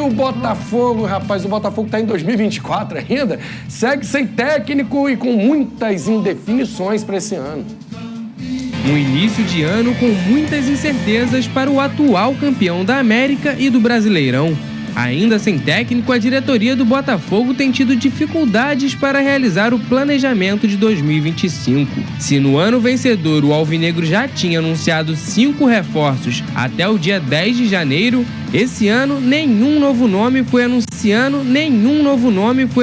O Botafogo, rapaz, o Botafogo está em 2024 ainda, segue sem técnico e com muitas indefinições para esse ano. Um início de ano com muitas incertezas para o atual campeão da América e do Brasileirão. Ainda sem técnico, a diretoria do Botafogo tem tido dificuldades para realizar o planejamento de 2025. Se no ano vencedor o alvinegro já tinha anunciado 5 reforços até o dia 10 de janeiro, esse ano nenhum novo nome foi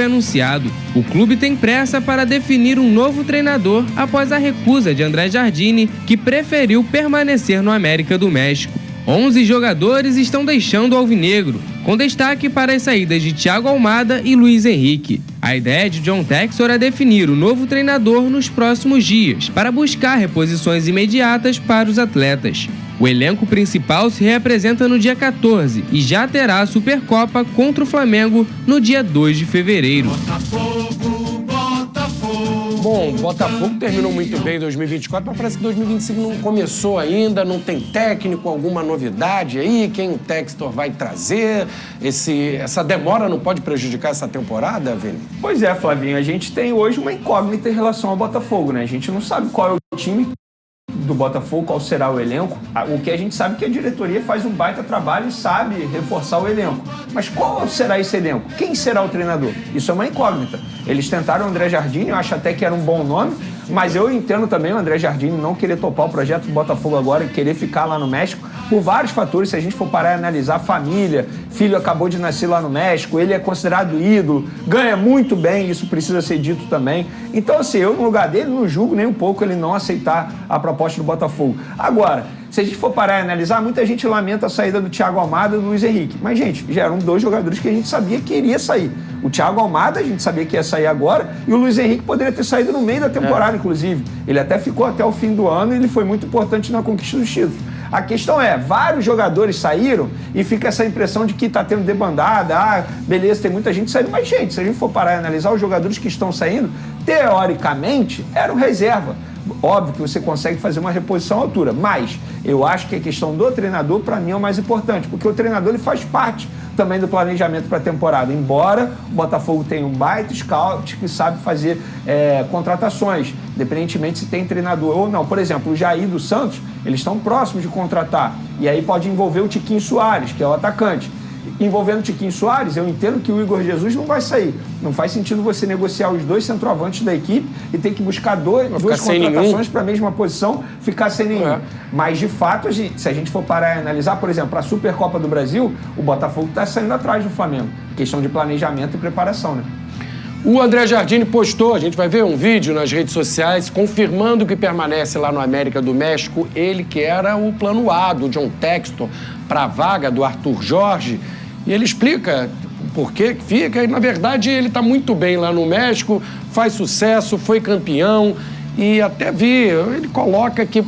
anunciado. O clube tem pressa para definir um novo treinador após a recusa de André Jardine, que preferiu permanecer no América do México. 11 jogadores estão deixando o alvinegro, com destaque para as saídas de Thiago Almada e Luiz Henrique. A ideia de John Textor é definir o novo treinador nos próximos dias, para buscar reposições imediatas para os atletas. O elenco principal se reapresenta no dia 14 e já terá a Supercopa contra o Flamengo no dia 2 de fevereiro. Bom, o Botafogo terminou muito bem em 2024, mas parece que 2025 não começou ainda, não tem técnico, alguma novidade aí, quem o Textor vai trazer, essa demora não pode prejudicar essa temporada, Vini? Pois é, Flavinho, a gente tem hoje uma incógnita em relação ao Botafogo, né? A gente não sabe qual é o time do Botafogo, qual será o elenco. O que a gente sabe é que a diretoria faz um baita trabalho e sabe reforçar o elenco. Mas qual será esse elenco? Quem será o treinador? Isso é uma incógnita. Eles tentaram o André Jardine, eu acho até que era um bom nome, mas eu entendo também o André Jardine não querer topar o projeto do Botafogo agora e querer ficar lá no México por vários fatores. Se a gente for parar e analisar a família, filho acabou de nascer lá no México, ele é considerado ídolo, ganha muito bem, isso precisa ser dito também. Então, assim, eu no lugar dele não julgo nem um pouco ele não aceitar a proposta do Botafogo. Agora, se a gente for parar e analisar, muita gente lamenta a saída do Thiago Almada e do Luiz Henrique. Mas, gente, já eram 2 jogadores que a gente sabia que iria sair. O Thiago Almada, a gente sabia que ia sair agora, e o Luiz Henrique poderia ter saído no meio da temporada, inclusive. Ele até ficou até o fim do ano e ele foi muito importante na conquista dos títulos. A questão é, vários jogadores saíram e fica essa impressão de que está tendo debandada, beleza, tem muita gente saindo. Mas, gente, se a gente for parar e analisar, os jogadores que estão saindo, teoricamente, eram reserva. Óbvio que você consegue fazer uma reposição à altura, mas eu acho que a questão do treinador, para mim, é o mais importante, porque o treinador ele faz parte também do planejamento para a temporada, embora o Botafogo tenha um baita scout que sabe fazer contratações, independentemente se tem treinador ou não. Por exemplo, o Jair dos Santos, eles estão próximos de contratar, e aí pode envolver o Tiquinho Soares, que é o atacante. Envolvendo o Tiquinho Soares, eu entendo que o Igor Jesus não vai sair. Não faz sentido você negociar os 2 centroavantes da equipe e ter que buscar duas contratações para a mesma posição, ficar sem nenhum. Mas, de fato, se a gente for parar e analisar, por exemplo, a Supercopa do Brasil, o Botafogo está saindo atrás do Flamengo. Questão de planejamento e preparação, né? O André Jardine postou, a gente vai ver um vídeo nas redes sociais, confirmando que permanece lá no América do México, ele que era o plano A do John Textor para a vaga do Arthur Jorge. E ele explica por que fica, e na verdade ele está muito bem lá no México, faz sucesso, foi campeão, e até ele coloca que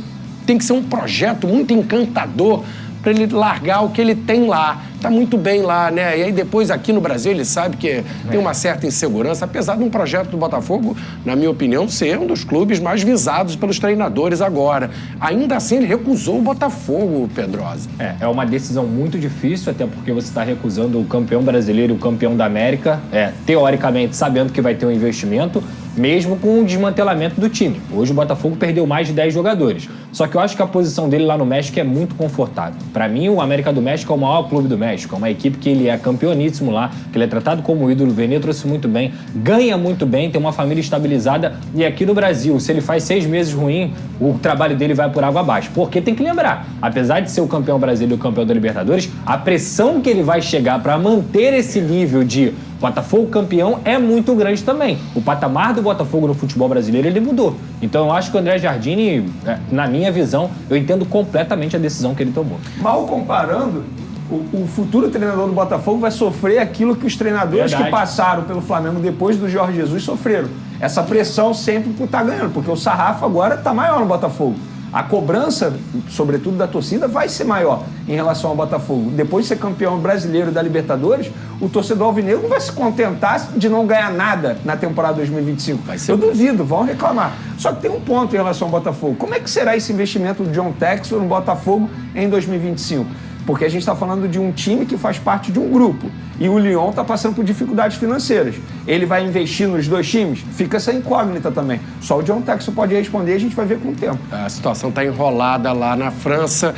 tem que ser um projeto muito encantador para ele largar o que ele tem lá. Tá muito bem lá, né? E aí depois aqui no Brasil ele sabe que tem uma certa insegurança, apesar de um projeto do Botafogo, na minha opinião, ser um dos clubes mais visados pelos treinadores agora. Ainda assim ele recusou o Botafogo, Pedrosa. É uma decisão muito difícil, até porque você está recusando o campeão brasileiro e o campeão da América, teoricamente sabendo que vai ter um investimento, mesmo com o desmantelamento do time. Hoje o Botafogo perdeu mais de 10 jogadores. Só que eu acho que a posição dele lá no México é muito confortável. Para mim, o América do México é o maior clube do México. É uma equipe que ele é campeoníssimo lá, que ele é tratado como ídolo. O Vene trouxe muito bem, ganha muito bem, tem uma família estabilizada. E aqui no Brasil, se ele faz 6 meses ruim, o trabalho dele vai por água abaixo. Porque tem que lembrar, apesar de ser o campeão brasileiro e o campeão da Libertadores, a pressão que ele vai chegar para manter esse nível de Botafogo campeão é muito grande também. O patamar do Botafogo no futebol brasileiro, ele mudou. Então eu acho que o André Jardine, na minha visão, eu entendo completamente a decisão que ele tomou. Mal comparando, o futuro treinador do Botafogo vai sofrer aquilo que os treinadores que passaram pelo Flamengo depois do Jorge Jesus sofreram. Essa pressão sempre por estar ganhando, porque o sarrafo agora está maior no Botafogo. A cobrança, sobretudo da torcida, vai ser maior em relação ao Botafogo. Depois de ser campeão brasileiro da Libertadores, o torcedor alvinegro não vai se contentar de não ganhar nada na temporada 2025. Eu duvido, vão reclamar. Só que tem um ponto em relação ao Botafogo. Como é que será esse investimento do John Textor no Botafogo em 2025? Porque a gente está falando de um time que faz parte de um grupo. E o Lyon está passando por dificuldades financeiras. Ele vai investir nos dois times? Fica essa incógnita também. Só o John Textor pode responder e a gente vai ver com o tempo. A situação está enrolada lá na França.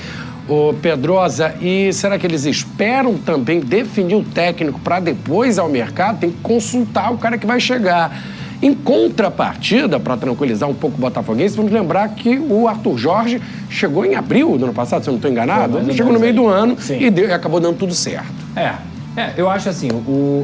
Ô Pedrosa, e será que eles esperam também definir o técnico para depois ir ao mercado? Tem que consultar o cara que vai chegar. Em contrapartida, para tranquilizar um pouco o botafoguense, vamos lembrar que o Arthur Jorge chegou em abril do ano passado, se eu não estou enganado. Ele chegou no meio do ano e acabou dando tudo certo. Eu acho assim,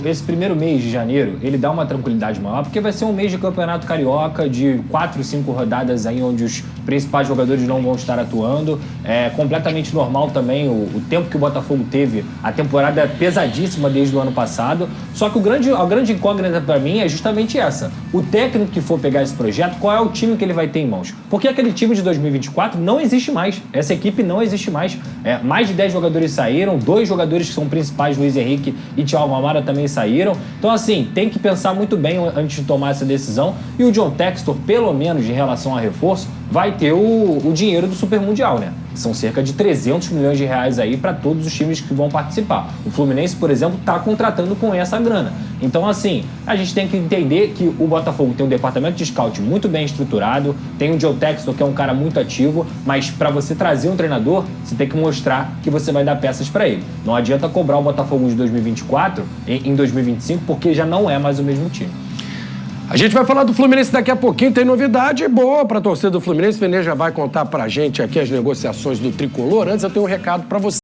esse primeiro mês de janeiro, ele dá uma tranquilidade maior, porque vai ser um mês de campeonato carioca, de 4, 5 rodadas aí, onde os principais jogadores não vão estar atuando. É completamente normal também o tempo que o Botafogo teve, a temporada é pesadíssima desde o ano passado. Só que a grande incógnita para mim é justamente essa. O técnico que for pegar esse projeto, qual é o time que ele vai ter em mãos? Porque aquele time de 2024 não existe mais. Essa equipe não existe mais. Mais de 10 jogadores saíram, 2 jogadores que são principais, Luiz Henrique e Thiago Almada, também saíram. Então, assim, tem que pensar muito bem antes de tomar essa decisão. E o John Textor, pelo menos em relação a reforço, vai ter o dinheiro do Super Mundial, né? São cerca de 300 milhões de reais aí para todos os times que vão participar. O Fluminense, por exemplo, está contratando com essa grana. Então, assim, a gente tem que entender que o Botafogo tem um departamento de scout muito bem estruturado, tem o John Textor, que é um cara muito ativo, mas para você trazer um treinador, você tem que mostrar que você vai dar peças para ele. Não adianta cobrar o Botafogo de 2024 em 2025, porque já não é mais o mesmo time. A gente vai falar do Fluminense daqui a pouquinho, tem novidade boa para a torcida do Fluminense. O Vene já vai contar para a gente aqui as negociações do Tricolor. Antes eu tenho um recado para você.